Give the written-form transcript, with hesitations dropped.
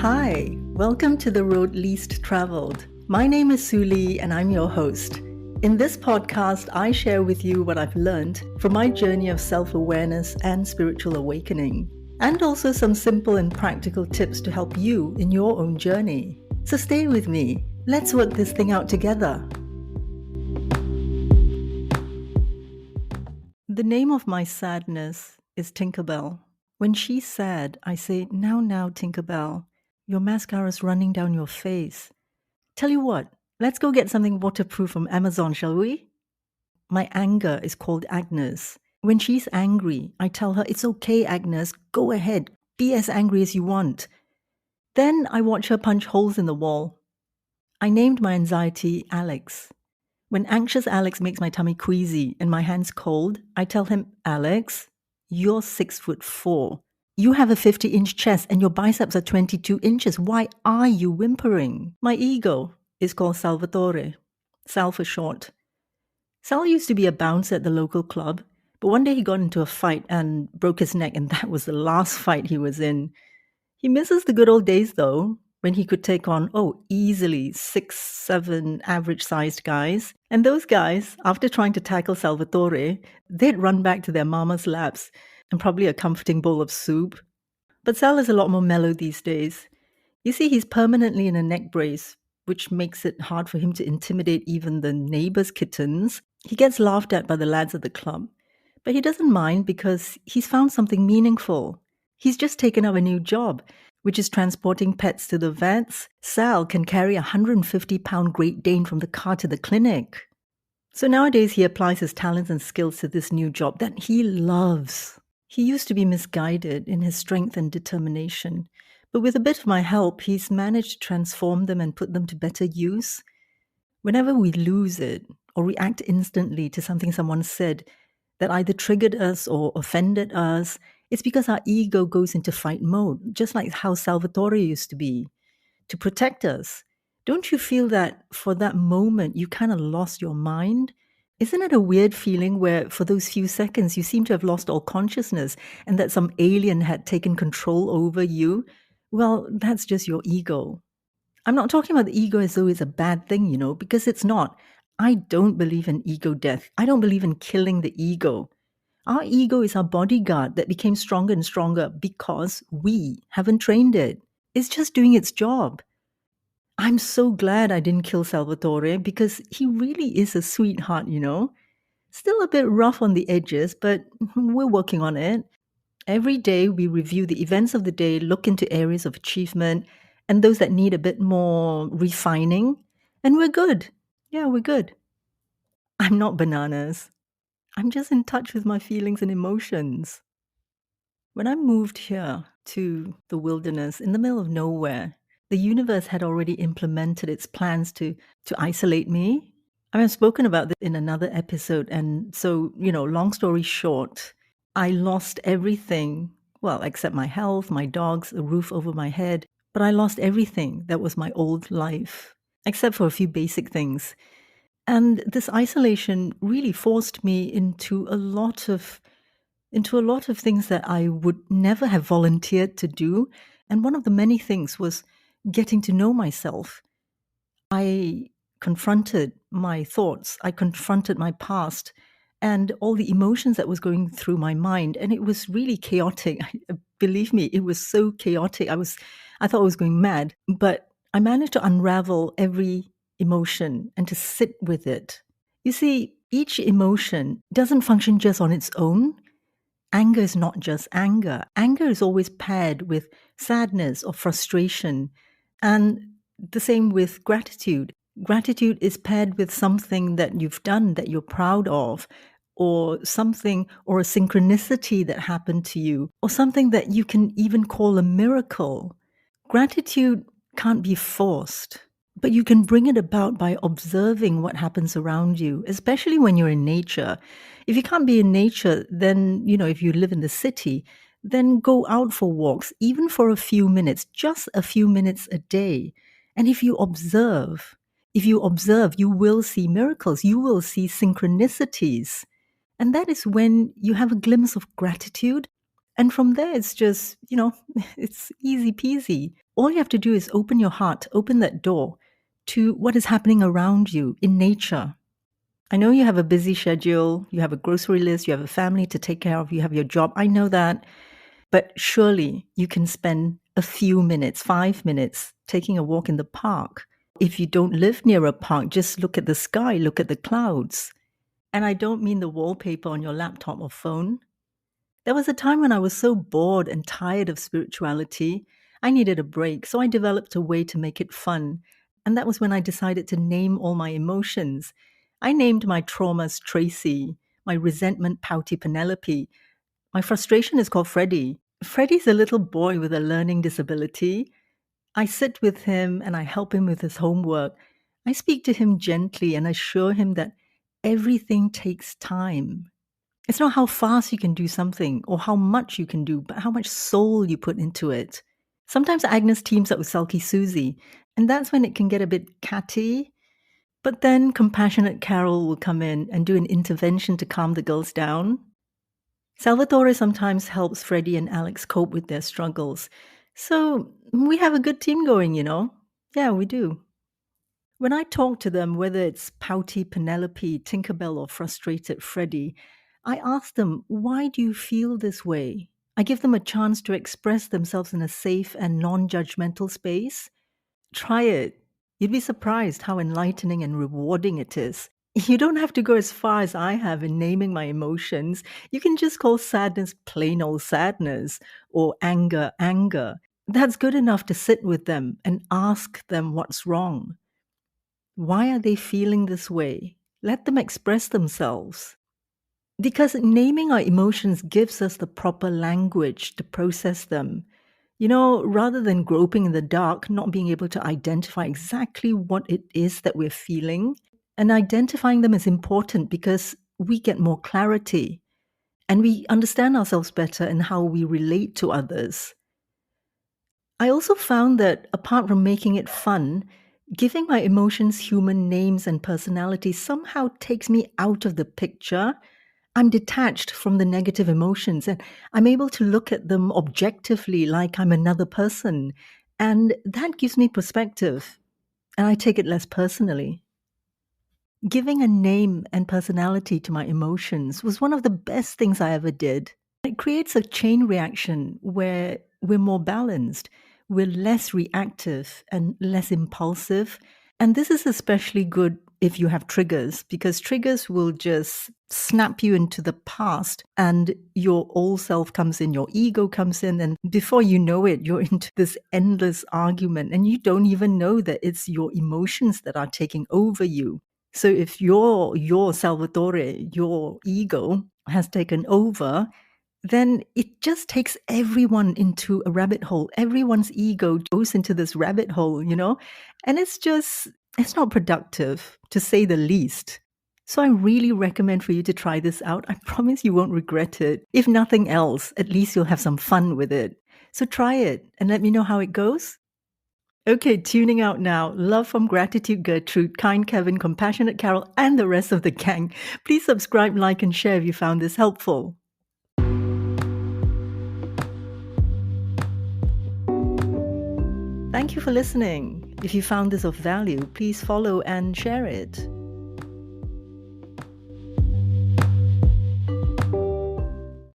Hi, welcome to The Road Least Traveled. My name is Suli and I'm your host. In this podcast, I share with you what I've learned from my journey of self-awareness and spiritual awakening, and also some simple and practical tips to help you in your own journey. So stay with me. Let's work this thing out together. The name of my sadness is Tinkerbell. When she's sad, I say, now, Tinkerbell, your mascara's running down your face. Tell you what, let's go get something waterproof from Amazon, shall we? My anger is called Agnes. When she's angry, I tell her, it's okay, Agnes, go ahead, be as angry as you want. Then I watch her punch holes in the wall. I named my anxiety Alex. When anxious Alex makes my tummy queasy and my hands cold, I tell him, Alex, you're 6'4". You have a 50-inch chest and your biceps are 22 inches. Why are you whimpering? My ego is called Salvatore. Sal for short. Sal used to be a bouncer at the local club, but one day he got into a fight and broke his neck, and that was the last fight he was in. He misses the good old days, though, when he could take on, easily 6'7" average-sized guys. And those guys, after trying to tackle Salvatore, they'd run back to their mama's laps and probably a comforting bowl of soup. But Sal is a lot more mellow these days. You see, he's permanently in a neck brace, which makes it hard for him to intimidate even the neighbors' kittens. He gets laughed at by the lads at the club, but he doesn't mind because he's found something meaningful. He's just taken up a new job, which is transporting pets to the vets. Sal can carry a 150-pound Great Dane from the car to the clinic. So nowadays he applies his talents and skills to this new job that he loves. He used to be misguided in his strength and determination, but with a bit of my help, he's managed to transform them and put them to better use. Whenever we lose it or react instantly to something someone said that either triggered us or offended us, it's because our ego goes into fight mode, just like how Salvatore used to be, to protect us. Don't you feel that for that moment you kind of lost your mind? Isn't it a weird feeling where for those few seconds you seem to have lost all consciousness and that some alien had taken control over you? Well, that's just your ego. I'm not talking about the ego as though it's a bad thing, because it's not. I don't believe in ego death. I don't believe in killing the ego. Our ego is our bodyguard that became stronger and stronger because we haven't trained it. It's just doing its job. I'm so glad I didn't kill Salvatore because he really is a sweetheart, Still a bit rough on the edges, but we're working on it. Every day we review the events of the day, look into areas of achievement and those that need a bit more refining, and we're good. Yeah, we're good. I'm not bananas. I'm just in touch with my feelings and emotions. When I moved here to the wilderness in the middle of nowhere, the universe had already implemented its plans to isolate me. I've spoken about this in another episode. And so, long story short, I lost everything, well, except my health, my dogs, a roof over my head. But I lost everything that was my old life, except for a few basic things. And this isolation really forced me into a lot of things that I would never have volunteered to do. And one of the many things was getting to know myself. I confronted my thoughts. I confronted my past and all the emotions that was going through my mind. And it was really chaotic. Believe me, it was so chaotic. I thought I was going mad, but I managed to unravel every emotion and to sit with it. You see, each emotion doesn't function just on its own. Anger is not just anger. Anger is always paired with sadness or frustration. And the same with gratitude. Gratitude is paired with something that you've done that you're proud of, or something, or a synchronicity that happened to you, or something that you can even call a miracle. Gratitude can't be forced, but you can bring it about by observing what happens around you, especially when you're in nature. If you can't be in nature, then, if you live in the city, then go out for walks, even for a few minutes, just a few minutes a day. And if you observe, you will see miracles, you will see synchronicities. And that is when you have a glimpse of gratitude. And from there, it's just, it's easy peasy. All you have to do is open your heart, open that door to what is happening around you in nature. I know you have a busy schedule, you have a grocery list, you have a family to take care of, you have your job. I know that. But surely you can spend a few minutes, 5 minutes, taking a walk in the park. If you don't live near a park, just look at the sky, look at the clouds. And I don't mean the wallpaper on your laptop or phone. There was a time when I was so bored and tired of spirituality, I needed a break, so I developed a way to make it fun. And that was when I decided to name all my emotions. I named my traumas Tracy, my resentment Pouty Penelope. My frustration is called Freddie. Freddie's a little boy with a learning disability. I sit with him and I help him with his homework. I speak to him gently and assure him that everything takes time. It's not how fast you can do something or how much you can do, but how much soul you put into it. Sometimes Agnes teams up with Sulky Susie, and that's when it can get a bit catty. But then compassionate Carol will come in and do an intervention to calm the girls down. Salvatore sometimes helps Freddie and Alex cope with their struggles. So we have a good team going, Yeah, we do. When I talk to them, whether it's Pouty Penelope, Tinkerbell, or frustrated Freddie, I ask them, why do you feel this way? I give them a chance to express themselves in a safe and non-judgmental space. Try it. You'd be surprised how enlightening and rewarding it is. You don't have to go as far as I have in naming my emotions. You can just call sadness plain old sadness or anger, anger. That's good enough to sit with them and ask them what's wrong. Why are they feeling this way? Let them express themselves. Because naming our emotions gives us the proper language to process them. Rather than groping in the dark, not being able to identify exactly what it is that we're feeling. And identifying them is important because we get more clarity and we understand ourselves better and how we relate to others. I also found that apart from making it fun, giving my emotions human names and personalities somehow takes me out of the picture. I'm detached from the negative emotions and I'm able to look at them objectively like I'm another person. And that gives me perspective and I take it less personally. Giving a name and personality to my emotions was one of the best things I ever did. It creates a chain reaction where we're more balanced, we're less reactive and less impulsive. And this is especially good if you have triggers, because triggers will just snap you into the past and your old self comes in, your ego comes in, and before you know it, you're into this endless argument and you don't even know that it's your emotions that are taking over you. So if your Salvatore, your ego has taken over, then it just takes everyone into a rabbit hole. Everyone's ego goes into this rabbit hole, and it's not productive, to say the least. So I really recommend for you to try this out. I promise you won't regret it. If nothing else, at least you'll have some fun with it. So try it and let me know how it goes. Okay, tuning out now. Love from Gratitude Gertrude, Kind Kevin, Compassionate Carol, and the rest of the gang. Please subscribe, like, and share if you found this helpful. Thank you for listening. If you found this of value, please follow and share it.